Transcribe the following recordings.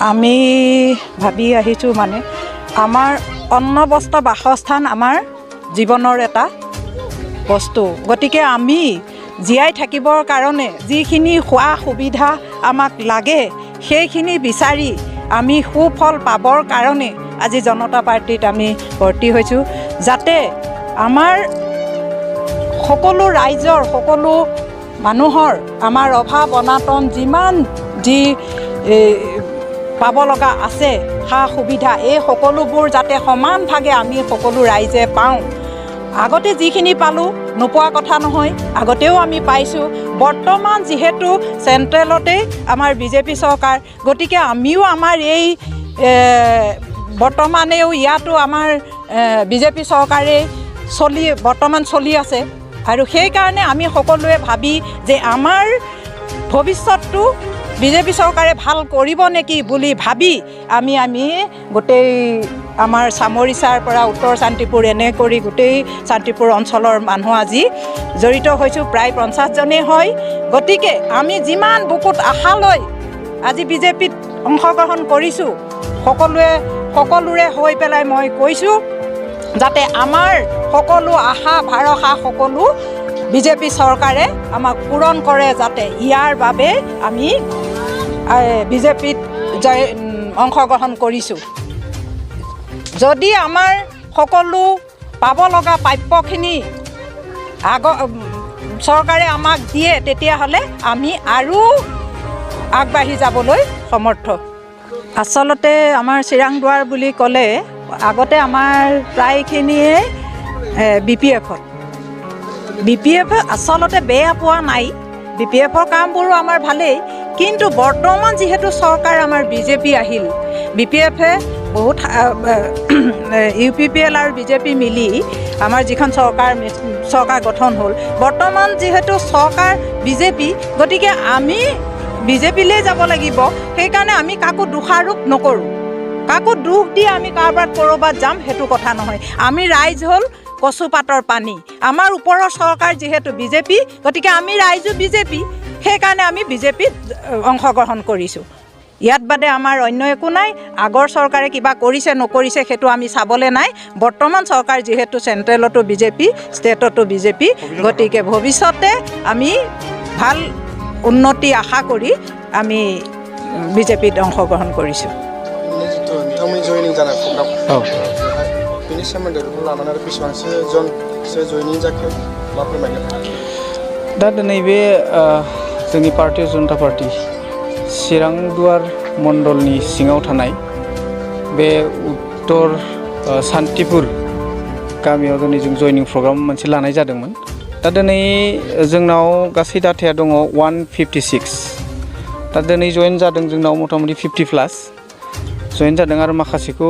আমি ভাবি আহিছোঁ মানে আমাৰ অন্ন বস্ত্ৰ বাসস্থান আমাৰ জীৱনৰ এটা বস্তু গতিকে আমি জীয়াই থাকিবৰ কাৰণে যিখিনি খোৱা সুবিধা আমাক লাগে সেইখিনি বিচাৰি আমি সুফল পাবৰ কাৰণে আজি জনতা পাৰ্টিত আমি ভৰ্তি হৈছোঁ যাতে আমাৰ সকলো ৰাইজৰ সকলো মানুহৰ আমাৰ অভাৱ অনাটন যিমান যি পাব লগা আছে সা সুবিধা এই সকলোবোৰ যাতে সমান ভাগে আমি সকলো ৰাইজে পাওঁ আগতে যিখিনি পালোঁ নোপোৱা কথা নহয় আগতেও আমি পাইছোঁ বৰ্তমান যিহেতু চেণ্ট্ৰেলতেই আমাৰ বিজেপি চৰকাৰ গতিকে আমিও আমাৰ এই বৰ্তমানেও ইয়াতো আমাৰ বিজেপি চৰকাৰে বৰ্তমান চলি আছে আৰু সেইকাৰণে আমি সকলোৱে ভাবি যে আমাৰ ভৱিষ্যতটো বিজেপি চৰকাৰে ভাল কৰিব নেকি বুলি ভাবি আমি গোটেই আমাৰ চামৰিচাৰ পৰা উত্তৰ শান্তিপুৰ এনে কৰি গোটেই শান্তিপুৰ অঞ্চলৰ মানুহ আজি জড়িত হৈছোঁ প্ৰায় 50 জনেই হয় গতিকে আমি যিমান বুকুত আশা লৈ আজি বিজেপিত অংশগ্ৰহণ কৰিছোঁ সকলোৰে হৈ পেলাই মই কৈছোঁ যাতে আমাৰ সকলো আশা ভৰসা সকলো বিজেপি চৰকাৰে আমাক পূৰণ কৰে যাতে ইয়াৰ বাবে আমি বিজেপিত অংশগ্ৰহণ কৰিছোঁ যদি আমাৰ সকলো পাব লগা প্ৰাপ্যখিনি চৰকাৰে আমাক দিয়ে তেতিয়াহ'লে আমি আৰু আগবাঢ়ি যাবলৈ সমৰ্থ আচলতে আমাৰ চিৰাং দুৱাৰ বুলি ক'লে আগতে আমাৰ প্ৰায়খিনিয়ে BPF আচলতে বেয়া পোৱা নাই BPFৰ কামবোৰো আমাৰ ভালেই কিন্তু বৰ্তমান যিহেতু চৰকাৰ আমাৰ বিজেপি আহিল BPFে বহুত UPPL আৰু বিজেপি মিলি আমাৰ যিখন চৰকাৰ গঠন হ'ল বৰ্তমান যিহেতু চৰকাৰ বিজেপি গতিকে আমি বিজেপিলৈ যাব লাগিব সেইকাৰণে আমি কাকো দোষাৰোপ নকৰোঁ কাকো দুখ দি আমি ক'ৰবাত যাম সেইটো কথা নহয় আমি ৰাইজ হ'ল কচুপাতৰ পানী আমাৰ ওপৰৰ চৰকাৰ যিহেতু বিজেপি গতিকে আমি ৰাইজো বিজেপি সেইকাৰণে আমি বিজেপিত অংশগ্ৰহণ কৰিছোঁ ইয়াত বাদে আমাৰ অন্য একো নাই আগৰ চৰকাৰে কিবা কৰিছে নকৰিছে সেইটো আমি চাবলৈ নাই বৰ্তমান চৰকাৰ যিহেতু চেণ্ট্ৰেলতো বিজেপি ষ্টেটতো বিজেপি গতিকে ভৱিষ্যতে আমি ভাল উন্নতি আশা কৰি আমি বিজেপিত অংশগ্ৰহণ কৰিছোঁ बेनि सोमोन्दै बेखौ लानानै आरो बेसेबांसो जनसो जयनिं जाखो मा फोरमायगोन दा दिनै बे जोंनि भारतीय जनता पार्टी चिरां दुवार मण्डलनि सिङाव थानाय बे उत्तर शान्तिपुर गामियाव दिनै जों जयनिं प्रग्राम मोनसे लानाय जादोंमोन दा दिनै जोंनाव गासै डाटाया दङ 156 दा दिनै जयेन जादों जोंनाव मथा-मथि 50+ जयेन जादों आरो माखासेखौ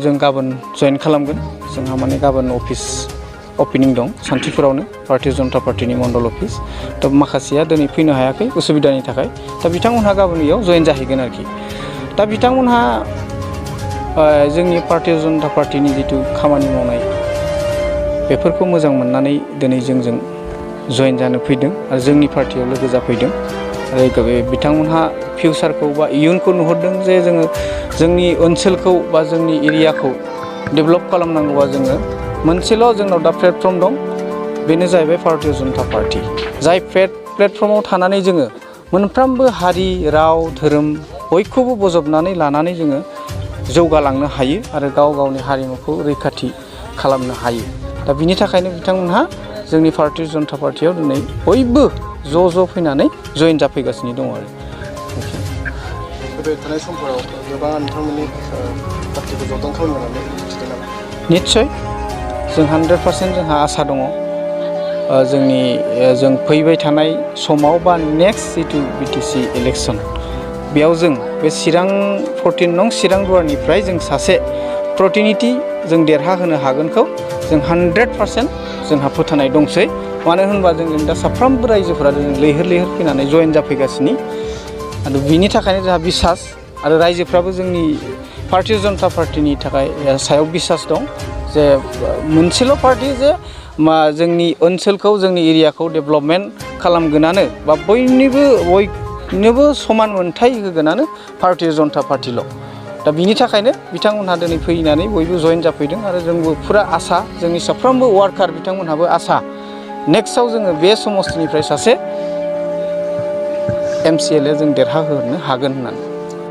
जों गाबोन जयेन खालामगोन जोंहा माने गाबोन अफिस ओपनिं दं शान्तिपुरावनो भारतीय जनता पार्टीनि मण्डल अफिस दा माखासेया दिनै फैनो हायाखै उसुबिदानि थाखाय दा बिथांमोनहा गाबोन इयाव जयेन जाहैगोन आरोखि दा बिथांमोनहा जोंनि भारतीय जनता पार्टीनि जितु खामानि मावनाय बेफोरखौ मोजां मोननानै दिनै जोंजों जयेन जानो फैदों आरो जोंनि पार्टियाव लोगो जाफैदों आरो बिथांमोनहा फिउचारखौ बा इयुनखौ नुहुरदों जे जोंनि ओनसोलखौ बा जोंनि एरियाखौ डेभेलप खालामनांगौबा जोङो मोनसेल' जोंनाव दा प्लेटफर्म दं बेनो जाहैबाय भारतीय जनता पार्टी जाय प्लेटफर्माव थानानै जोङो मोनफ्रोमबो हारि राव धोरोम बयखौबो बजबनानै लानानै जोङो जौगालांनो हायो आरो गावनि हारिमुखौ रैखाथि खालामनो हायो दा बिनि थाखायनो बिथांमोनहा जोंनि भारतीय जनता पार्टीयाव दिनै बयबो ज' फैनानै जयेन जाफैगासिनो दङ आरो फैबाय थानाय समफोराव गोबां नोंथांमोननि पार्टिखौ जथन खालामनानै मिथिदों नामा निस्सय जों 100% जोंहा आसा दङ जों फैबाय थानाय समाव बा नेक्स्ट जितु BTC इलेक्सन बेयाव जों बे चिरां 14 नं चिरां दुवारनिफ्राय जों सासे प्रतिनिधि जों देरहाहोनो हागोनखौ जों 100% जोंहा फोथायनाय दंसै मानो होनबा जों दा साफ्रोमबो रायजोफोरा जों लैहोर फैनानै जयेन जाफैगासिनो आरो बिनि थाखायनो जोंहा बिसास आरो रायजोफ्राबो जोंनि भारतीय जनता पार्टीनि थाखाय सायाव बिसास दं जे मोनसेल' पार्टी जे जोंनि ओनसोलखौ जोंनि एरियाखौ डेभेलपमेन्ट खालामगोनानो बा बयनोबो समान मोनथाय होगोनानो भारतीय जनता पार्टिल' दा बिनि थाखायनो बिथांमोनहा दिनै फैनानै बयबो जइन जाफैदों आरो जोंबो फुरा आसा जोंनि साफ्रोमबो वार्कार बिथांमोनहाबो आसा नेक्स्टआव जोङो बे समस्तिनिफ्राय सासे MCLA जों देरहाहोनो हागोन होननानै